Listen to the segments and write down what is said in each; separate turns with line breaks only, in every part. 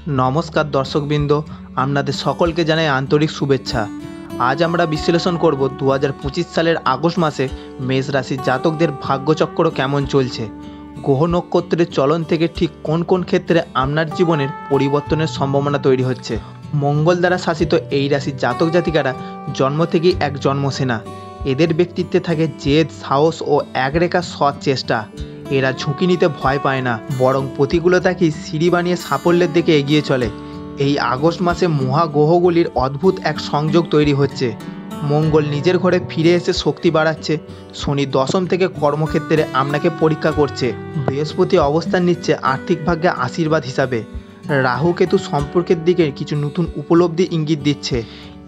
নমস্কার দর্শকবৃন্দ, আপনাদের সকলকে জানাই আন্তরিক শুভেচ্ছা। আজ আমরা বিশ্লেষণ করব 2025 সালের আগস্ট মাসে মেষ রাশির জাতকদের ভাগ্যচক্র কেমন চলছে, গ্রহ নক্ষত্রের চলন থেকে ঠিক কোন কোন ক্ষেত্রে আপনার জীবনের পরিবর্তনের সম্ভাবনা তৈরি হচ্ছে। মঙ্গল দ্বারা শাসিত এই রাশির জাতক জাতিকারা জন্ম থেকেই এক জন্মসেনা। এদের ব্যক্তিত্বে থাকে জেদ, সাহস ও একরেখা সৎ চেষ্টা। এরা ঝুঁকি নিতে ভয় পায় না, বরং প্রতিকূলতাকেই সিঁড়ি বানিয়ে সাফল্যের দিকে এগিয়ে চলে। এই আগস্ট মাসে মহাগ্রহগুলির অদ্ভুত এক সংযোগ তৈরি হচ্ছে। মঙ্গল নিজের ঘরে ফিরে এসে শক্তি বাড়াচ্ছে, শনি দশম থেকে কর্মক্ষেত্রে আপনাকে পরীক্ষা করছে, বৃহস্পতি অবস্থান নিচ্ছে আর্থিক ভাগ্যে আশীর্বাদ হিসাবে, রাহু কেতু সম্পর্কের দিকে কিছু নতুন উপলব্ধি ইঙ্গিত দিচ্ছে।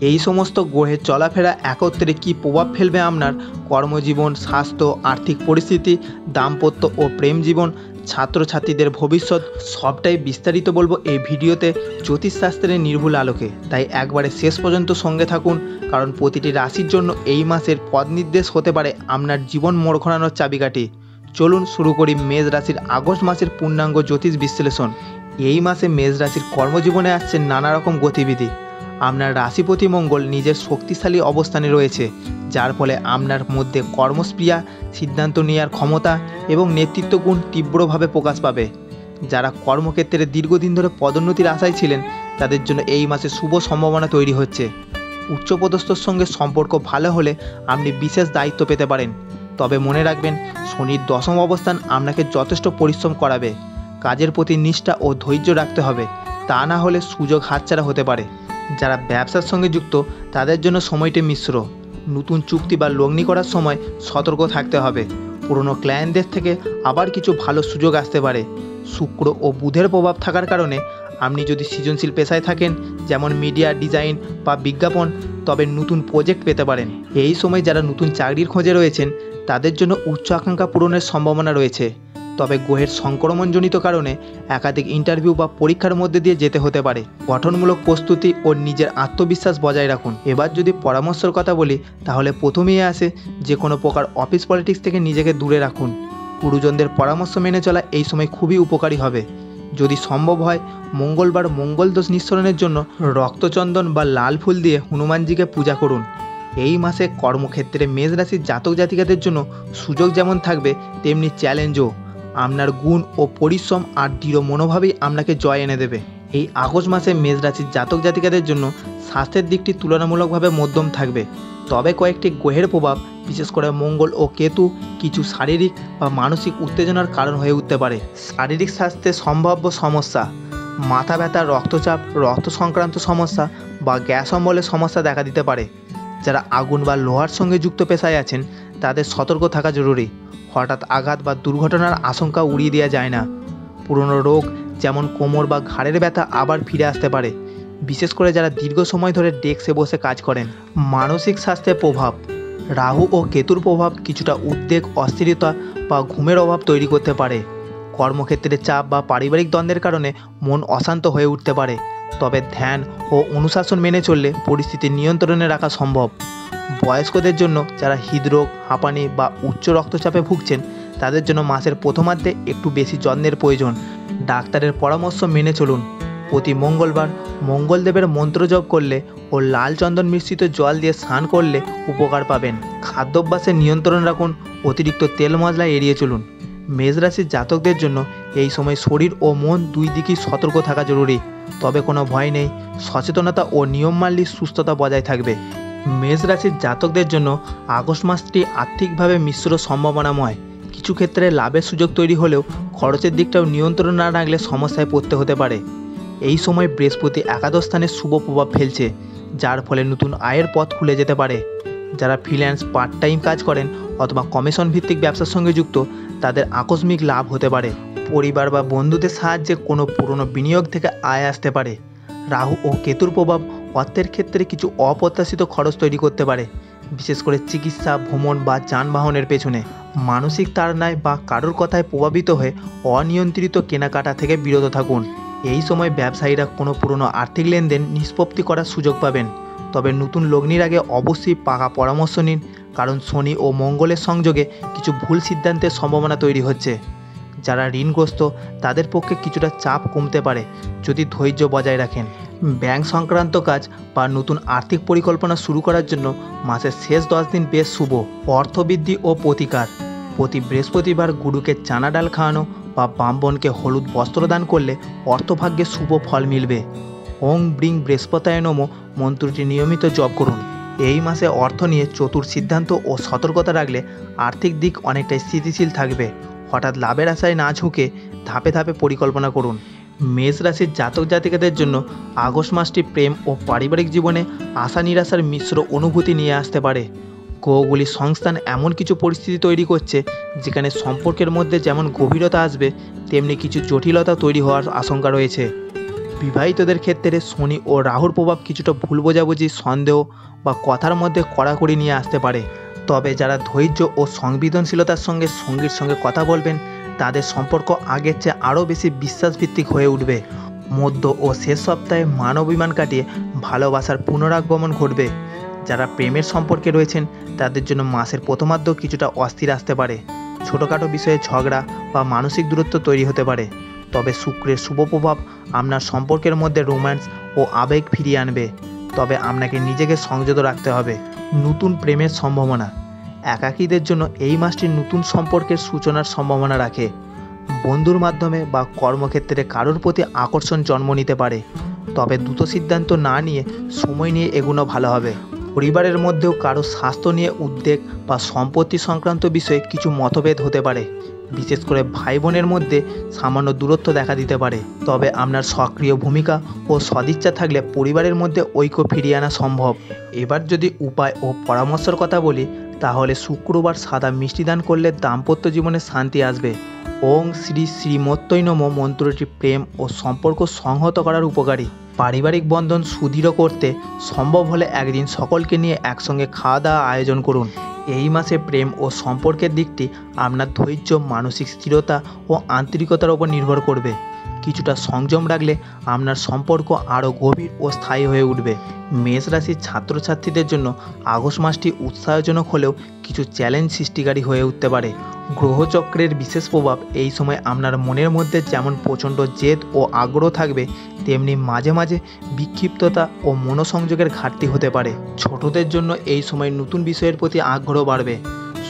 এই সমস্ত গ্রহের চলাফেরা একত্রে কী প্রভাব ফেলবে আপনার কর্মজীবন, স্বাস্থ্য, আর্থিক পরিস্থিতি, দাম্পত্য ও প্রেম জীবন, ছাত্রছাত্রীদের ভবিষ্যৎ, সবটাই বিস্তারিত বলবো এই ভিডিওতে জ্যোতিষশাস্ত্রের নির্ভুল আলোকে। তাই একবারে শেষ পর্যন্ত সঙ্গে থাকুন, কারণ প্রতিটি রাশির জন্য এই মাসের পথ নির্দেশ হতে পারে আপনার জীবন মোড় ঘোরানোর চাবিকাঠি। চলুন শুরু করি মেষ রাশির আগস্ট মাসের পূর্ণাঙ্গ জ্যোতিষ বিশ্লেষণ। এই মাসে মেষ রাশির কর্মজীবনে আসছে নানা রকম গতিবিধি। আপনার রাশিপতি মঙ্গল নিজের শক্তিশালী অবস্থানে রয়েছে, যার ফলে আপনার মধ্যে কর্মস্পৃহা, সিদ্ধান্ত নেওয়ার ক্ষমতা এবং নেতৃত্ব গুণ তীব্রভাবে প্রকাশ পাবে। যারা কর্মক্ষেত্রে দীর্ঘদিন ধরে পদোন্নতির আশায় ছিলেন, তাদের জন্য এই মাসে শুভ সম্ভাবনা তৈরি হচ্ছে। উচ্চপদস্থর সঙ্গে সম্পর্ক ভালো হলে আপনি বিশেষ দায়িত্ব পেতে পারেন। তবে মনে রাখবেন, শনির দশম অবস্থান আপনাকে যথেষ্ট পরিশ্রম করাবে। কাজের প্রতি নিষ্ঠা ও ধৈর্য রাখতে হবে, তা না হলে সুযোগ হাতছাড়া হতে পারে। যারা ব্যবসার সঙ্গে যুক্ত, তাদের জন্য সময়টি মিশ্র। নতুন চুক্তি বা লগ্নি করার সময় সতর্ক থাকতে হবে। পুরনো ক্লায়েন্টদের থেকে আবার কিছু ভালো সুযোগ আসতে পারে। শুক্র ও বুধের প্রভাব থাকার কারণে আপনি যদি সৃজনশীল পেশায় থাকেন, যেমন মিডিয়া, ডিজাইন বা বিজ্ঞাপন, তবে নতুন প্রজেক্ট পেতে পারেন। এই সময় যারা নতুন চাকরির খোঁজে রয়েছেন, তাদের জন্য উচ্চ আকাঙ্ক্ষা পূরণের সম্ভাবনা রয়েছে। তবে গ্রহের সংক্রমণজনিত কারণে একাধিক ইন্টারভিউ বা পরীক্ষার মধ্যে দিয়ে যেতে হতে পারে। গঠনমূলক প্রস্তুতি ও নিজের আত্মবিশ্বাস বজায় রাখুন। এবার যদি পরামর্শের কথা বলি, তাহলে প্রথমেই আসে যে কোনো প্রকার অফিস পলিটিক্স থেকে নিজেকে দূরে রাখুন। গুরুজনদের পরামর্শ মেনে চলা এই সময় খুবই উপকারী হবে। যদি সম্ভব হয়, মঙ্গলবার মঙ্গল দোষ নিঃসরণের জন্য রক্তচন্দন বা লাল ফুল দিয়ে হনুমানজিকে পূজা করুন। এই মাসে কর্মক্ষেত্রে মেষ রাশির জাতক জাতিকাদের জন্য সুযোগ যেমন থাকবে, তেমনি চ্যালেঞ্জও। আপনার গুণ ও পরিশ্রম আর দৃঢ় মনোভাবেই আপনাকে জয় এনে দেবে। এই আগস্ট মাসে মেষ রাশির জাতক জাতিকাদের জন্য স্বাস্থ্যের দিকটি তুলনামূলকভাবে মধ্যম থাকবে। তবে কয়েকটি গ্রহের প্রভাব, বিশেষ করে মঙ্গল ও কেতু, কিছু শারীরিক বা মানসিক উত্তেজনার কারণ হয়ে উঠতে পারে। শারীরিক স্বাস্থ্যে সম্ভাব্য সমস্যা: মাথা ব্যথা, রক্তচাপ, রক্ত সংক্রান্ত সমস্যা বা গ্যাস অম্বলের সমস্যা দেখা দিতে পারে। যারা আগুন বা লোহার সঙ্গে যুক্ত পেশায় আছেন, তাদের সতর্ক থাকা জরুরি। হঠাৎ আঘাত বা দুর্ঘটনার আশঙ্কা উড়িয়ে দেওয়া যায় না। পুরনো রোগ যেমন কোমর বা ঘাড়ের ব্যথা আবার ফিরে আসতে পারে, বিশেষ করে যারা দীর্ঘ সময় ধরে ডেস্কে বসে কাজ করেন। মানসিক স্বাস্থ্যের প্রভাব: রাহু ও কেতুর প্রভাব কিছুটা উদ্বেগ, অস্থিরতা বা ঘুমের অভাব তৈরি করতে পারে। কর্মক্ষেত্রে চাপ বা পারিবারিক দ্বন্দ্বের কারণে মন অশান্ত হয়ে উঠতে পারে। তবে ধ্যান ও অনুশাসন মেনে চললে পরিস্থিতি নিয়ন্ত্রণে রাখা সম্ভব। বয়স্কদের জন্য, যারা হৃদরোগ, হাঁপানি বা উচ্চ রক্তচাপে ভুগছেন, তাদের জন্য মাসের প্রথমার্ধে একটু বেশি যত্নের প্রয়োজন। ডাক্তারের পরামর্শ মেনে চলুন। প্রতি মঙ্গলবার মঙ্গলদেবের মন্ত্র জপ করলে ও লাল চন্দন মিশ্রিত জল দিয়ে স্নান করলে উপকার পাবেন। খাদ্যাভ্যাসে নিয়ন্ত্রণ রাখুন, অতিরিক্ত তেল মশলা এড়িয়ে চলুন। মেষ রাশির জাতকদের জন্য এই সময় শরীর ও মন দুই দিকেই সতর্ক থাকা জরুরি। তবে কোনো ভয় নেই, সচেতনতা ও নিয়ম মানলেই সুস্থতা বজায় থাকবে। মেষ রাশির জাতকদের জন্য আগস্ট মাসটি আর্থিকভাবে মিশ্র সম্ভাবনাময়। কিছু ক্ষেত্রে লাভের সুযোগ তৈরি হলেও খরচের দিকটাও নিয়ন্ত্রণ না রাখলে সমস্যায় পড়তে হতে পারে। এই সময় বৃহস্পতি একাদশ স্থানে শুভ প্রভাব ফেলছে, যার ফলে নতুন আয়ের পথ খুলে যেতে পারে। যারা ফ্রিল্যান্স, পার্ট টাইম কাজ করেন অথবা কমিশন ভিত্তিক ব্যবসার সঙ্গে যুক্ত, তাদের আকস্মিক লাভ হতে পারে। পরিবার বা বন্ধুদের সাহায্যে কোনো পুরনো বিনিয়োগ থেকে আয় আসতে পারে। রাহু ও কেতুর প্রভাব অর্থের ক্ষেত্রে কিছু অপ্রত্যাশিত খরচ তৈরি করতে পারে, বিশেষ করে চিকিৎসা, ভ্রমণ বা যানবাহনের পেছনে। মানসিক তাড়নায় বা কারোর কথায় প্রভাবিত হয়ে অনিয়ন্ত্রিত কেনাকাটা থেকে বিরত থাকুন। এই সময় ব্যবসায়ীরা কোনো পুরনো আর্থিক লেনদেন নিষ্পত্তি করার সুযোগ পাবেন। তবে নতুন লগ্নির আগে অবশ্যই পাকা পরামর্শ নিন, কারণ শনি ও মঙ্গলের সংযোগে কিছু ভুল সিদ্ধান্তের সম্ভাবনা তৈরি হচ্ছে। যারা ঋণগ্রস্ত তাদের পক্ষে কিছুটা চাপ কমতে পারে যদি ধৈর্য বজায় রাখেন। ব্যাংক সংক্রান্ত কাজ বা নতুন আর্থিক পরিকল্পনা শুরু করার জন্য মাসের শেষ 10 দিন বেশ শুভ। অর্থবৃদ্ধি ও প্রতিকার, প্রতি বৃহস্পতিবার গুরুকে চানা ডাল খাওয়ানো বা ব্রাহ্মণকে হলুদ বস্ত্রদান করলে অর্থভাগ্যে শুভ ফল মিলবে। ওং ব্রিং বৃহস্পতায় নমঃ মন্ত্রটি নিয়মিত জপ করুন। এই মাসে অর্থ নিয়ে চতুর সিদ্ধান্ত ও সতর্কতা রাখলে আর্থিক দিক অনেকটাই স্থিতিশীল থাকবে। হঠাৎ লাভের আশায় না ঝুঁকে ধাপে ধাপে পরিকল্পনা করুন। মেষ রাশির জাতক জাতিকাদের জন্য আগস্ট মাসটি প্রেম ও পারিবারিক জীবনে আশা নিরাশার মিশ্র অনুভূতি নিয়ে আসতে পারে। গ্রহগুলির সংস্থান এমন কিছু পরিস্থিতি তৈরি করছে যেখানে সম্পর্কের মধ্যে যেমন গভীরতা আসবে তেমনি কিছু জটিলতা তৈরি হওয়ার আশঙ্কা রয়েছে। বিবাহিতদের ক্ষেত্রে শনি ও রাহুর প্রভাব কিছুটা ভুল বোঝাবুঝি, সন্দেহ বা কথার মধ্যে কড়াকড়ি নিয়ে আসতে পারে। তবে যারা ধৈর্য ও সংবেদনশীলতার সঙ্গে সঙ্গীর সঙ্গে কথা বলবেন তাদের সম্পর্ক আগের চেয়ে আরও বেশি বিশ্বাসভিত্তিক হয়ে উঠবে। মধ্য ও শেষ সপ্তাহে মান অভিমান কাটিয়ে ভালোবাসার পুনরাগমন ঘটবে। যারা প্রেমের সম্পর্কে রয়েছেন তাদের জন্য মাসের প্রথমার্ধ কিছুটা অস্থির আসতে পারে। ছোটোখাটো বিষয়ে ঝগড়া বা মানসিক দূরত্ব তৈরি হতে পারে। তবে শুক্রের শুভ প্রভাব আপনার সম্পর্কের মধ্যে রোম্যান্স ও আবেগ ফিরিয়ে আনবে। তবে আপনাকে নিজেকে সংযত রাখতে হবে। নতুন প্রেমের সম্ভাবনা, একাকীদের জন্য এই মাসটি নতুন সম্পর্কের সূচনার সম্ভাবনা রাখে। বন্ধুর মাধ্যমে বা কর্মক্ষেত্রে কারোর প্রতি আকর্ষণ জন্ম নিতে পারে। তবে দ্রুত সিদ্ধান্ত না নিয়ে সময় নিয়ে এগোনো ভালো হবে। পরিবারের মধ্যেও কারো স্বাস্থ্য নিয়ে উদ্বেগ বা সম্পত্তি সংক্রান্ত বিষয়ে কিছু মতভেদ হতে পারে। বিশেষ করে ভাই বোনের মধ্যে সামান্য দূরত্ব দেখা দিতে পারে। তবে আপনার সক্রিয় ভূমিকা ও সদিচ্ছা থাকলে পরিবারের মধ্যে ঐক্য ফিরিয়ে আনা সম্ভব। এবার যদি উপায় ও পরামর্শের কথা বলি তাহলে শুক্রবার সাদা মিষ্টি দান করলে দাম্পত্য জীবনে শান্তি আসবে। ওং শ্রী শ্রীমত্যই নমঃ মন্ত্রটি প্রেম ও সম্পর্ক সংহত করার উপকারী। পারিবারিক বন্ধন সুদৃঢ় করতে সম্ভব হলে একদিন সকলকে নিয়ে একসঙ্গে খাওয়া দাওয়া আয়োজন করুন। এই মাসে প্রেম ও সম্পর্কের দিকটি আপনার ধৈর্য, মানসিক স্থিরতা ও আন্তরিকতার ওপর নির্ভর করবে। কিছুটা সংযম রাখলে আপনার সম্পর্ক আরও গভীর ও স্থায়ী হয়ে উঠবে। মেষ রাশির ছাত্রছাত্রীদের জন্য আগস্ট মাসটি উৎসাহজনক হলেও কিছু চ্যালেঞ্জ সৃষ্টিকারী হয়ে উঠতে পারে। গ্রহচক্রের বিশেষ প্রভাব এই সময় আপনার মনের মধ্যে যেমন প্রচণ্ড জেদ ও আগ্রহ থাকবে তেমনি মাঝে মাঝে বিক্ষিপ্ততা ও মনোসংযোগের ঘাটতি হতে পারে। ছোটদের জন্য এই সময় নতুন বিষয়ের প্রতি আগ্রহ বাড়বে।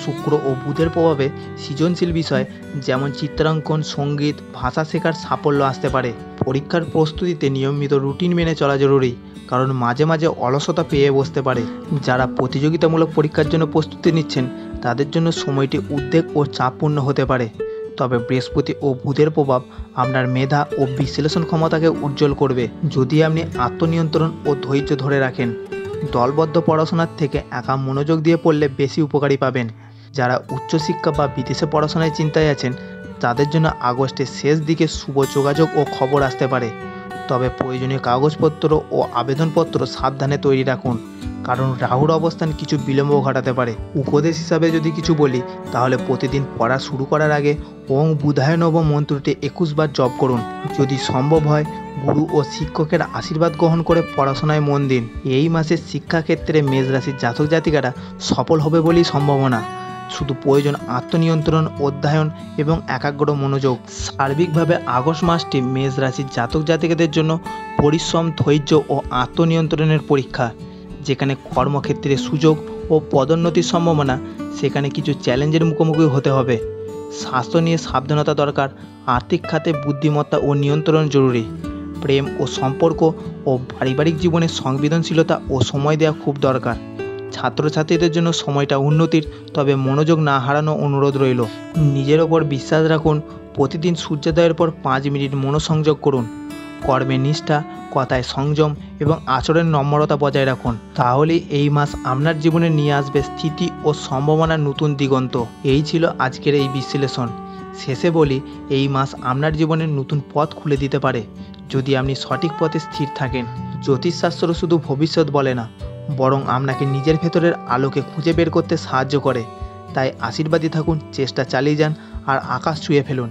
শুক্র ও বুধের প্রভাবে সৃজনশীল বিষয় যেমন চিত্রাঙ্কন, সঙ্গীত, ভাষা শেখার সাফল্য আসতে পারে। পরীক্ষার প্রস্তুতিতে নিয়মিত রুটিন মেনে চলা জরুরি, কারণ মাঝে মাঝে অলসতা পেয়ে বসতে পারে। যারা প্রতিযোগিতামূলক পরীক্ষার জন্য প্রস্তুতি নিচ্ছেন তাদের জন্য সময়টি উদ্বেগ ও চাপপূর্ণ হতে পারে। তবে বৃহস্পতি ও বুধের প্রভাব আপনার মেধা ও বিশ্লেষণ ক্ষমতাকে উজ্জ্বল করবে যদি আপনি আত্মনিয়ন্ত্রণ ও ধৈর্য ধরে রাখেন। দলবদ্ধ পড়াশোনার থেকে একা মনোযোগ দিয়ে পড়লে বেশি উপকারী পাবেন। যারা উচ্চশিক্ষা বা বিদেশে পড়াশোনায় চিন্তায় আছেন তাদের জন্য আগস্টের শেষ দিকে শুভ যোগাযোগ ও খবর আসতে পারে। তবে প্রয়োজনীয় কাগজপত্র ও আবেদনপত্র সাবধানে তৈরি রাখুন, কারণ রাহুর অবস্থান কিছু বিলম্ব ঘটাতে পারে। উপদেশ হিসাবে যদি কিছু বলি তাহলে প্রতিদিন পড়া শুরু করার আগে ওং বুধায় নমঃ মন্ত্রটি 21 বার জপ করুন। যদি সম্ভব হয় গুরু ও শিক্ষকের আশীর্বাদ গ্রহণ করে পড়াশোনায় মন দিন। এই মাসের শিক্ষাক্ষেত্রে মেষ রাশির জাতক জাতিকারা সফল হবে বলেই সম্ভাবনা। শুধু প্রয়োজন আত্মনিয়ন্ত্রণ, অধ্যয়ন এবং একাগ্র মনোযোগ। সার্বিকভাবে আগস্ট মাসটি মেষ রাশির জাতক জাতিকাদের জন্য পরিশ্রম, ধৈর্য ও আত্মনিয়ন্ত্রণের পরীক্ষা। যেখানে কর্মক্ষেত্রে সুযোগ ও পদোন্নতির সম্ভাবনা, সেখানে কিছু চ্যালেঞ্জের মুখোমুখি হতে হবে। স্বাস্থ্য নিয়ে সাবধানতা দরকার। আর্থিক খাতে বুদ্ধিমত্তা ও নিয়ন্ত্রণ জরুরি। প্রেম ও সম্পর্ক ও পারিবারিক জীবনে সংবেদনশীলতা ও সময় দেওয়া খুব দরকার। ছাত্রছাত্রীদের জন্য সময়টা উন্নতির, তবে মনোযোগ না হারানো অনুরোধ রইল। নিজের ওপর বিশ্বাস রাখুন। প্রতিদিন সূর্যোদয়ের পর 5 মিনিট মনোসংযোগ করুন। কর্মে নিষ্ঠা, কথায় সংযম এবং আচরণে নম্রতা বজায় রাখুন। তাহলেই এই মাস আপনার জীবনে নিয়ে আসবে স্থিতি ও সম্ভাবনার নতুন দিগন্ত। এই ছিল আজকের এই বিশ্লেষণ। শেষে বলি, এই মাস আপনার জীবনের নতুন পথ খুলে দিতে পারে যদি আপনি সঠিক পথে স্থির থাকেন। জ্যোতিষশাস্ত্র শুধু ভবিষ্যৎ বলে না, বরং আপনাকে নিজের ভেতরের আলোকে খুঁজে বের করতে সাহায্য করে। তাই আশীর্বাদী থাকুন, চেষ্টা চালিয়ে যান আর আকাশ ছুঁয়ে ফেলুন।